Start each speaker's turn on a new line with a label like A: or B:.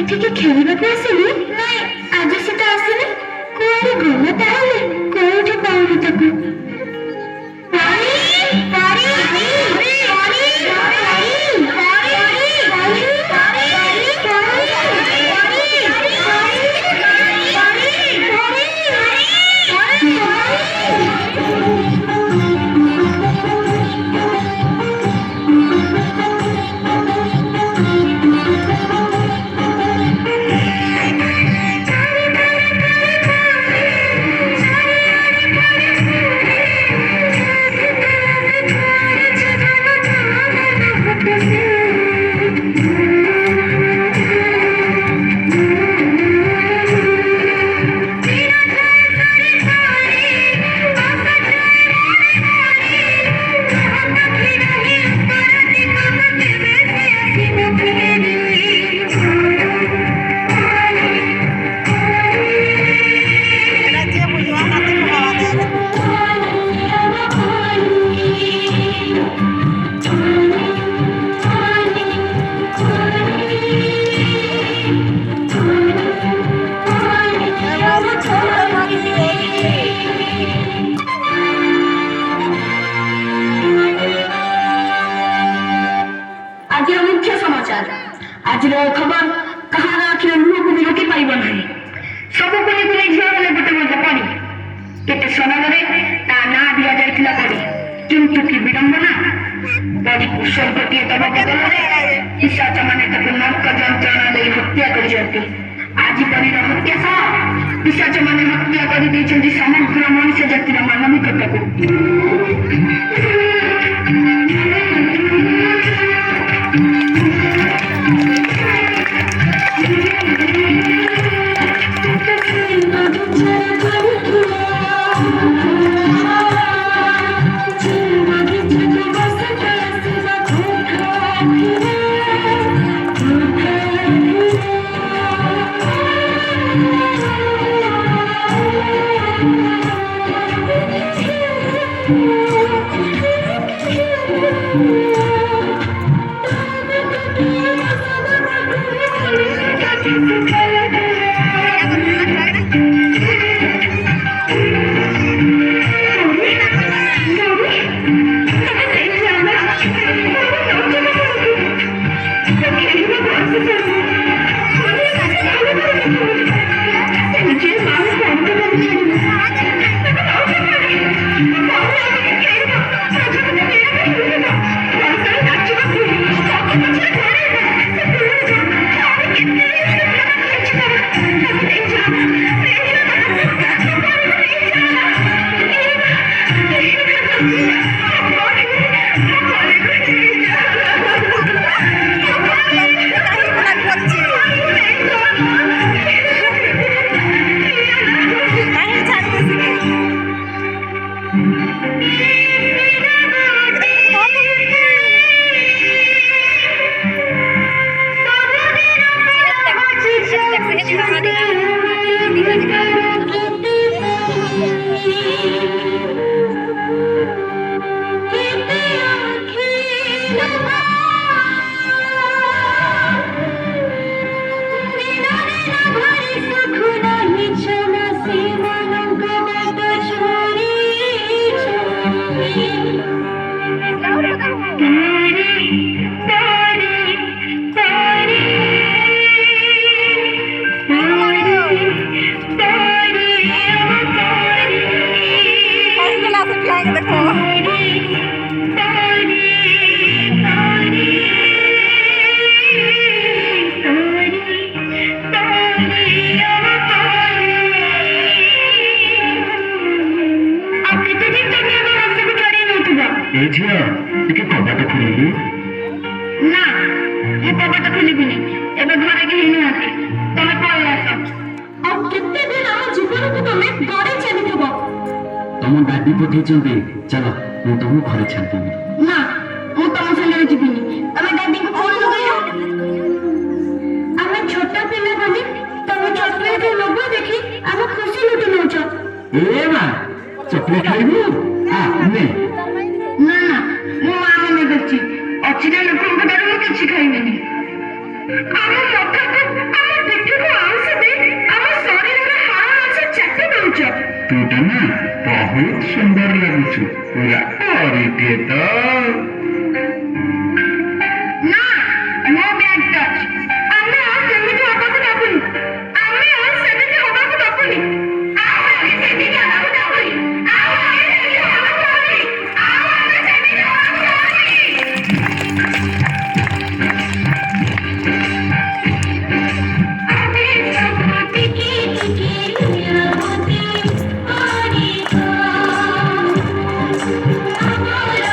A: ଏଠିକି ଖେଳିବାକୁ ଆସିନି? ନାଇଁ, ଆଜି ସେ ତ ଆସିନି। କୁଆଡେ ଗଲା ତାହେଲେ? କୋଉଠି ପାଉନି ତାକୁ? ଆଜିର ଖବର କାହାର ଆଖିର ଲୁହକୁ ବି ରୋକି ପାରିବ ନାହିଁ। ସବୁ କୁନି କୁନି ଝିଅ ହେଲେ ଗୋଟେ ଗୋଟେ ପରି। କେତେ ସମାଜରେ ତା ନାଁ ଦିଆଯାଇଥିଲା ପରି, କିନ୍ତୁ କି ବିଡ଼ମ୍ବନା, ପରୀକୁ ସ୍ୱର୍ଗଟିଏ ଦବା ବଦଳରେ ପିଶାଚମାନେ ତାକୁ ନର୍କ ଯନ୍ତ୍ରଣା ଦେଇ ହତ୍ୟା କରିଛନ୍ତି। ଆଜି ପରୀର ହତ୍ୟା ସହ ପିଶାଚମାନେ ହତ୍ୟା କରିଦେଇଛନ୍ତି ସମଗ୍ର ମଣିଷ ଜାତିର ମାନବିକତାକୁ।
B: ଝିଅ ଟିକେ କବାଟ ଖୋଲିବୁ
A: ନା, ମୁଁ କବାଟ ଖୋଲିବିନି। ଏବେ ଘରେ କେହି ନାହାନ୍ତି, ତମେ ପଳେଇ ଆସ। ଆଉ କେତେ ଦିନ ଆମ ଜୀବନକୁ ତମେ ଘରେ ଚାଲିଥିବ?
B: ତମ ଦାଦି ପଠେଇଛନ୍ତି, ଚାଲ ମୁଁ ତମକୁ ଘରେ ଛାଡ଼ିଦେବି।
A: ନା, ମୁଁ ତମ ସାଙ୍ଗରେ ଯିବିନି। ତମେ ଦାଦିଙ୍କୁ କଣ କହିଲ? ଆମେ ଛୋଟ ପିଲା ବୋଲି ତମେ ଚକୋଲେଟ ଲୋଭ ଦେଖି ଆମ ଖୁସି ଲୁଟି ନେଉଛ।
B: ଏ ମା, ଚକୋଲେଟ ଖାଇବୁ? ନେ।
A: ନା ନା, ମୋ ମା ମନେ କରୁଛି, ଅଚିହ୍ନା ଲୋକଙ୍କ ଠାରୁ ମୁଁ କିଛି ଖାଇବିନି। ଆମ ମଥାକୁ ଆମ
C: ନା ବହୁତ ସୁନ୍ଦର ଲାଗୁଛୁ ପୁରା ପରିଟିଏ ତ
A: ନା ମୋ ବ୍ୟାଗ ଟଚ୍ ଆମେ ଆଉ ସେମିତି ହବାକୁ ଦବୁନି ଆମେ ଆଉ ସେମିତି ହବାକୁ ଦବୁନି ଆଉ ଆମେ ସେମିତି ହବାକୁ ଦବୁନି ଆଉ ଆମେ ସେମିତି ହବାକୁ ଦବୁନି ଆଉ ଆମେ ସେମିତି ହବାକୁ ଦବୁନି ଆମେ ସବୁ ଟିକେ ଟିକେ ନିୟମତେ ଆଣିବା ଆମର